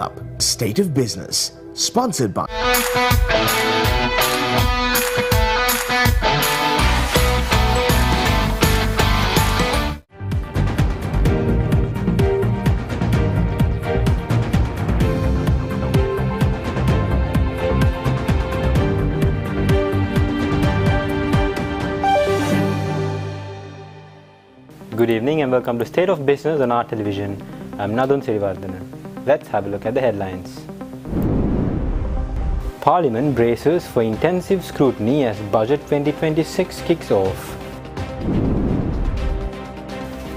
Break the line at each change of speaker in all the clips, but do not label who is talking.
Up State of Business, sponsored by
Good evening and welcome to State of Business on our television. I'm Nadun Sirivardhana. Let's have a look at the headlines. Parliament braces for intensive scrutiny as Budget 2026 kicks off.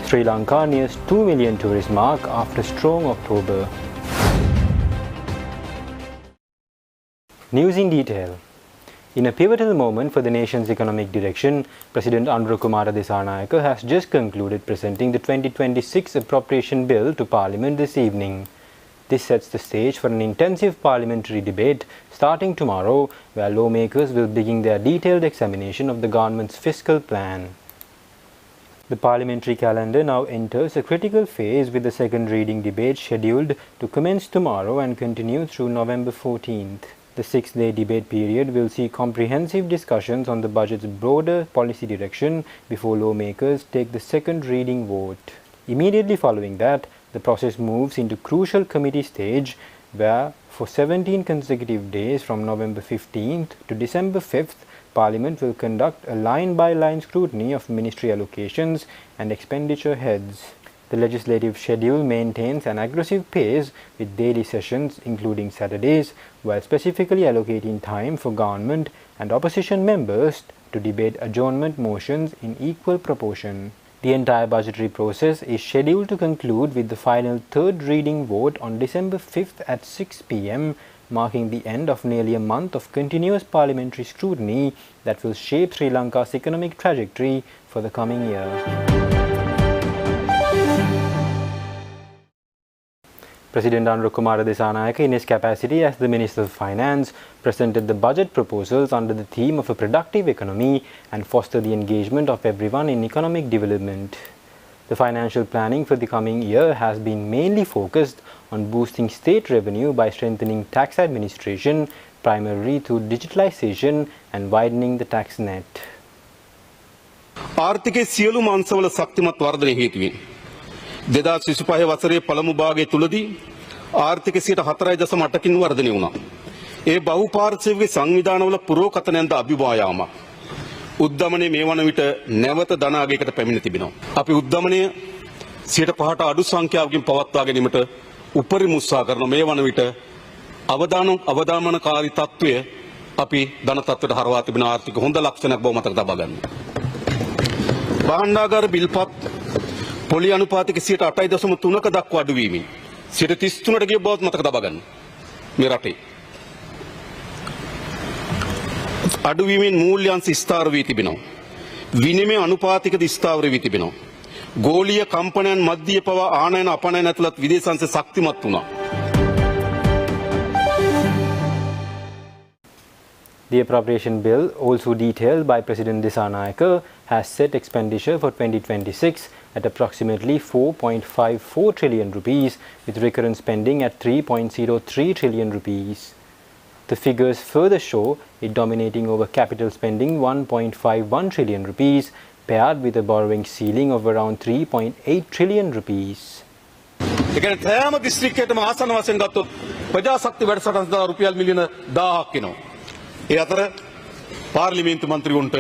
Sri Lanka nears 2 million tourist mark after strong October. News in detail. In a pivotal moment for the nation's economic direction, President Kumara Dissanayake has just concluded presenting the 2026 appropriation bill to Parliament this evening. This sets the stage for an intensive parliamentary debate starting tomorrow, where lawmakers will begin their detailed examination of the government's fiscal plan. The parliamentary calendar now enters a critical phase with the second reading debate scheduled to commence tomorrow and continue through November 14th. The 6-day debate period will see comprehensive discussions on the budget's broader policy direction before lawmakers take the second reading vote. Immediately following that, the process moves into crucial committee stage, where for 17 consecutive days from November 15th to December 5th, Parliament will conduct a line-by-line scrutiny of ministry allocations and expenditure heads. The legislative schedule maintains an aggressive pace with daily sessions including Saturdays, while specifically allocating time for government and opposition members to debate adjournment motions in equal proportion. The entire budgetary process is scheduled to conclude with the final third reading vote on December 5th at 6 p.m, marking the end of nearly a month of continuous parliamentary scrutiny that will shape Sri Lanka's economic trajectory for the coming year. President Kumara Dissanayake, in his capacity as the Minister of Finance, presented the budget proposals under the theme of a productive economy and foster the engagement of everyone in economic development. The financial planning for the coming year has been mainly focused on boosting state revenue by strengthening tax administration, primarily through digitalization and widening the tax net.
ආර්ථිකයේ සියලුම අංශවල ශක්තිමත් වර්ධනය හේතුවෙන් 2025 වසරේ පළමු භාගයේ තුලදී ආර්ථික 4.8කින් වර්ධනය වුණා. ඒ බහුපාර්ශ්වික සංවිධානවල පුරෝකතනයන්ද අභිවායාම. උද්දමනයේ මේ වන විට නැවත ධනාගයකට පැමිණ තිබෙනවා. අපි උද්දමනය 5ට අඩු සංඛ්‍යාවකින් පවත්වා ගැනීමට උපරිම උත්සාහ කරන මේ වන විට අවදානමකාරී තත්ත්වය අපි ධන තත්ත්වයට හරවා තිබෙන ආර්ථික හොඳ ලක්ෂණයක් බව මතක තබා ගන්න. භාණ්ඩාගාර බිල්පත් පොලි අනුපාතික 8.3ක දක්වා අඩු වීමෙන් 33ට ගිය බවත් මතක තබා ගන්න. මේ රටේ අඩු වීමෙන් මූල්‍යාංශ ස්ථාවර වී තිබෙනවා. විනිමය අනුපාතිකද ස්ථාවර වී තිබෙනවා. ගෝලීය කම්පනයන් මැදියේ පවා ආනයන අපනයන ඇතුළත් විදේශාංශ ශක්තිමත් වුණා.
The appropriation bill, also detailed by President Dissanayake, has set expenditure for 2026 at approximately 4.54 trillion rupees, with recurrent spending at 3.03 trillion rupees. The figures further show it dominating over capital spending 1.51 trillion rupees, paired with a borrowing ceiling of around 3.8 trillion rupees.
ඒකෙන් තෑම දිස්ත්‍රික්කයකටම ආසන්න වශයෙන් ගත්තොත් ප්‍රජාශක්ති වැඩසටහන සඳහා රුපියල් මිලියන 1000ක් එනවා. ඒ අතර පාර්ලිමේන්තු මන්ත්‍රීවරුන්ට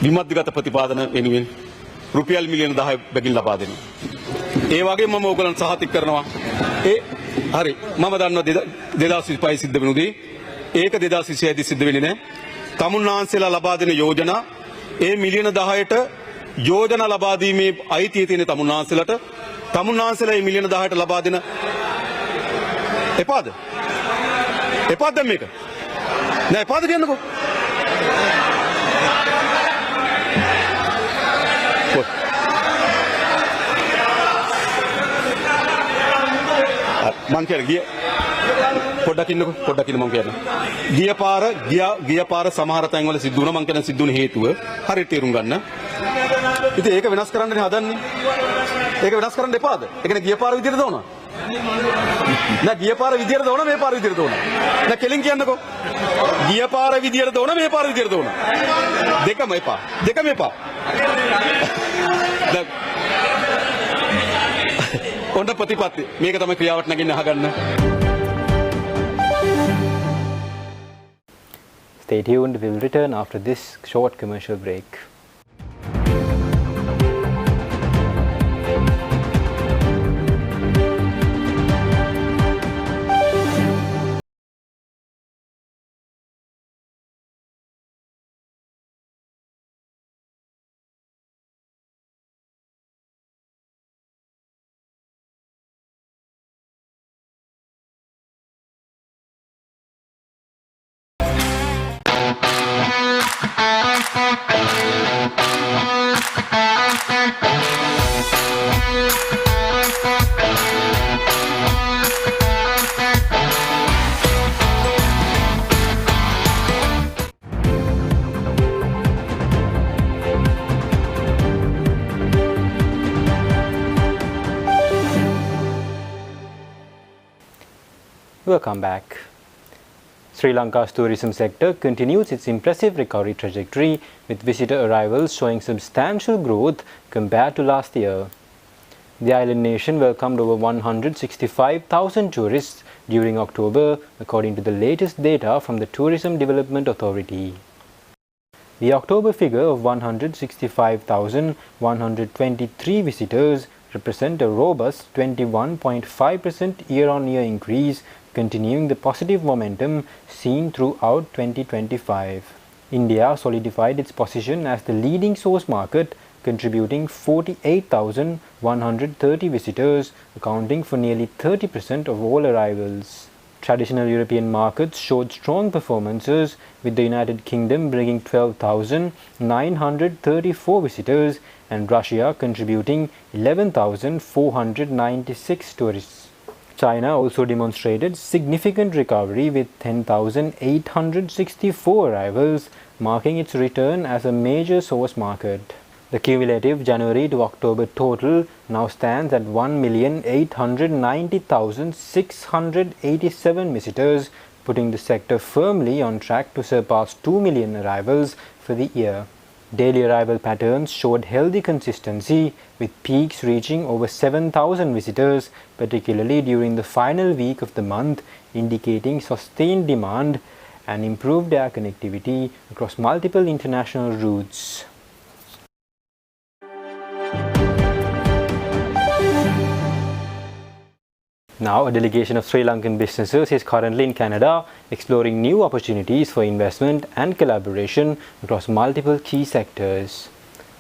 විමධ්‍යගත ප්‍රතිපාදන වෙනුවෙන් රුපියල් මිලියන 10 බැගින් ලබා දෙනවා. ඒ වගේම මම ඕගලන්ට සහතික කරනවා. හරි මම දන්නවා 2025 සිද්ධ වෙනුදී ඒක 2026 දී සිද්ධ වෙන්නේ නැහැ. තමුන්නාන්සේලා ලබා දෙන යෝජනා ඒ මිලියන 10ට යෝජනා ලබා දීමේ අයිතිය තියෙන තමුන්නාන්සේලාට තමුන්නාන්සේලා මේ මිලියන 10ට ලබා දෙන එපාද? එපාද මේක? නෑ එපාද කියන්නකෝ. මං කියන්නේ පොඩ්ඩක් ඉන්න මං කියන්නේ. ගිය පාර සමහර තැන්වල සිද්ධ වුණා මං කියන සිද්ධ වුණ හේතුව හරියට තේරුම් ගන්න. ඉතින් ඒක වෙනස් කරන්නනේ හදන්නේ. ඒක වෙනස් කරන්න එපාද? ඒ කියන්නේ ගිය පාර විදිහට දානවා. නෑ ගිය පාර විදියට දවන මේ පාර විදියට දවන. නෑ කෙලින් කියන්නකෝ. ගිය පාර විදියට දවන මේ පාර විදියට දවන. දෙකම එපා. දෙකම එපා. දැන් ඔන්න ප්‍රතිපත්ති. මේක තමයි ක්‍රියාවට නැගින්න අහගන්න.
Stay tuned, we will return after this short commercial break. Welcome back. Sri Lanka's tourism sector continues its impressive recovery trajectory, with visitor arrivals showing substantial growth compared to last year. The island nation welcomed over 165,000 tourists during October, according to the latest data from the Tourism Development Authority. The October figure of 165,123 visitors represent a robust 21.5% year-on-year increase, continuing the positive momentum seen throughout 2025. India solidified its position as the leading source market, contributing 48,130 visitors, accounting for nearly 30% of all arrivals. Traditional European markets showed strong performances, with the United Kingdom bringing 12,934 visitors and Russia contributing 11,496 tourists. China also demonstrated significant recovery with 10,864 arrivals, marking its return as a major source market. The cumulative January to October total now stands at 1,890,687 visitors, putting the sector firmly on track to surpass 2 million arrivals for the year. Daily arrival patterns showed healthy consistency, with peaks reaching over 7,000 visitors, particularly during the final week of the month, indicating sustained demand and improved air connectivity across multiple international routes. Now, a delegation of Sri Lankan businesses is currently in Canada, exploring new opportunities for investment and collaboration across multiple key sectors.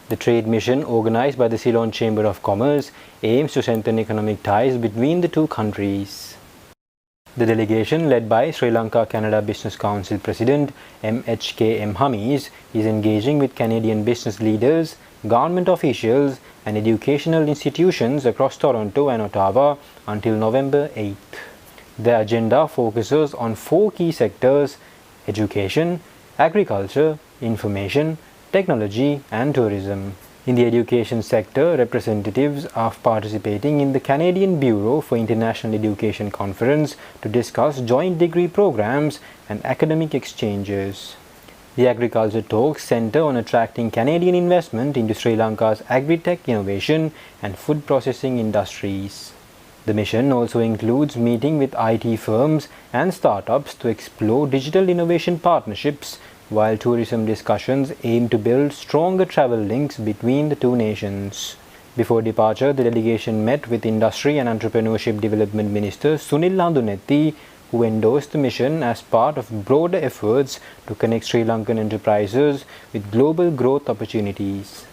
The trade mission, organized by the Ceylon Chamber of Commerce, aims to strengthen economic ties between the two countries. The delegation, led by Sri Lanka Canada Business Council President MHKM Hamis, is engaging with Canadian business leaders, government officials and educational institutions across Toronto and Ottawa until November 8th. The agenda focuses on 4 key sectors: education, agriculture, information, technology and tourism. In the education sector, representatives are participating in the Canadian Bureau for International Education Conference to discuss joint degree programs and academic exchanges. The agriculture talks center on attracting Canadian investment into Sri Lanka's agri-tech innovation and food processing industries. The mission also includes meeting with IT firms and startups to explore digital innovation partnerships, while tourism discussions aim to build stronger travel links between the two nations. Before departure, the delegation met with Industry and Entrepreneurship Development Minister Sunil Handunetti, who endorsed the mission as part of broader efforts to connect Sri Lankan enterprises with global growth opportunities.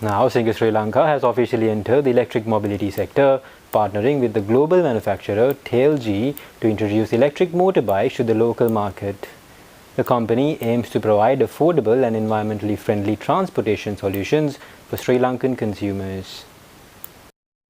Now, Singer Sri Lanka has officially entered the electric mobility sector, partnering with the global manufacturer TLG to introduce electric motorbikes to the local market. The company aims to provide affordable and environmentally friendly transportation solutions for Sri Lankan consumers.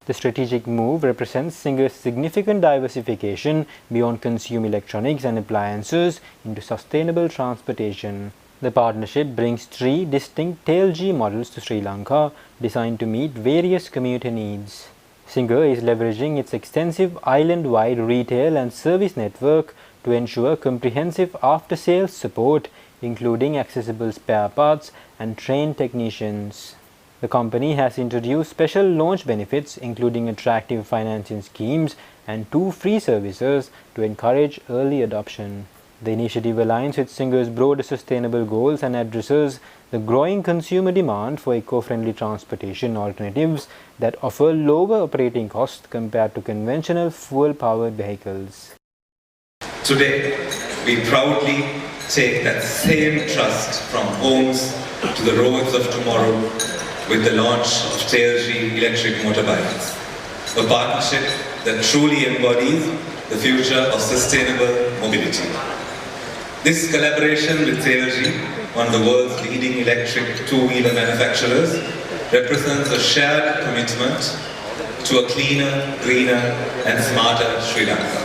The strategic move represents Singer's significant diversification beyond consumer electronics and appliances into sustainable transportation. The partnership brings 3 distinct tail-G models to Sri Lanka, designed to meet various commuter needs. Singer is leveraging its extensive island-wide retail and service network to ensure comprehensive after-sales support, including accessible spare parts and trained technicians. The company has introduced special launch benefits, including attractive financing schemes and 2 free services to encourage early adoption. The initiative aligns with Singer's broader sustainable goals and addresses the growing consumer demand for eco-friendly transportation alternatives that offer lower operating costs compared to conventional fuel-powered vehicles.
Today, we proudly take that same trust from homes to the roads of tomorrow with the launch of tail-G electric motorbikes, a partnership that truly embodies the future of sustainable mobility. This collaboration with tail-G, one of the world's leading electric two-wheeler manufacturers, represents a shared commitment to a cleaner, greener and smarter Sri Lanka.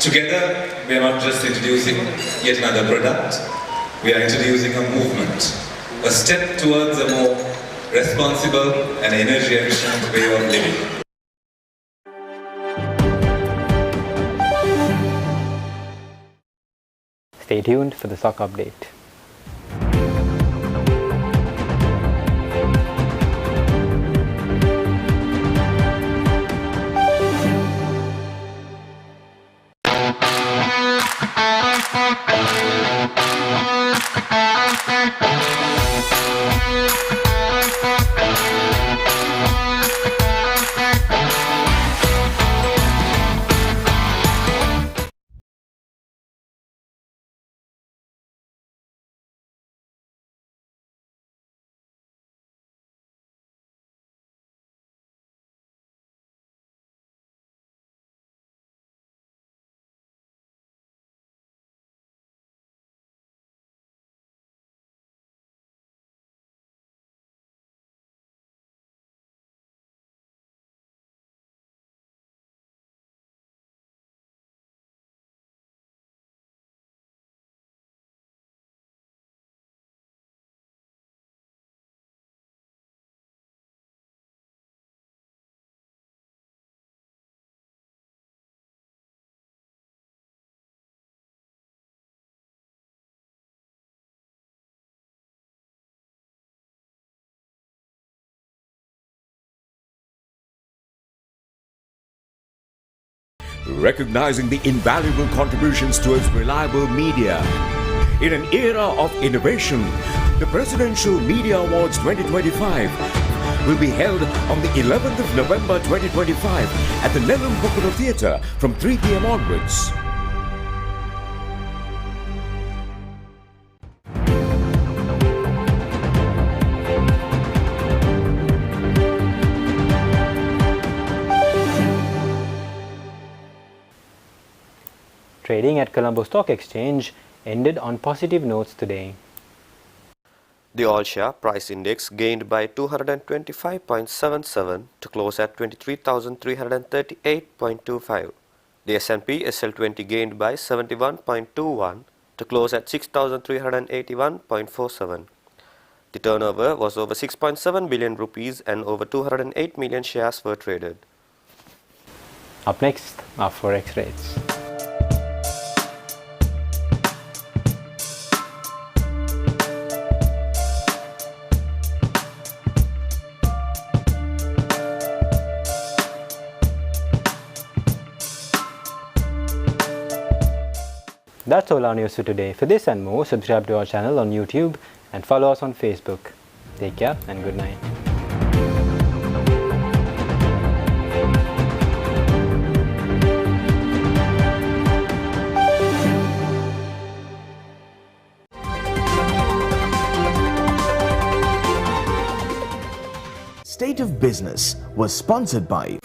Together, we are not just introducing yet another product, we are introducing a movement, a step towards a more responsible and energy-efficient way of living.
Stay tuned for the stock update.
Recognizing the invaluable contributions towards reliable media. In an era of innovation, the Presidential Media Awards 2025 will be held on the 11th of November 2025 at the Nelum Bukuru Theatre from 3 p.m. onwards.
Trading at Colombo Stock Exchange ended on positive notes today.
The all-share price index gained by 225.77 to close at 23,338.25. The S&P SL20 gained by 71.21 to close at 6,381.47. The turnover was over 6.7 billion rupees and over 208 million shares were traded.
Up next are Forex rates. That's all our news for today. For this and more, subscribe to our channel on YouTube and follow us on Facebook. Take care and good night.
State of Business was sponsored by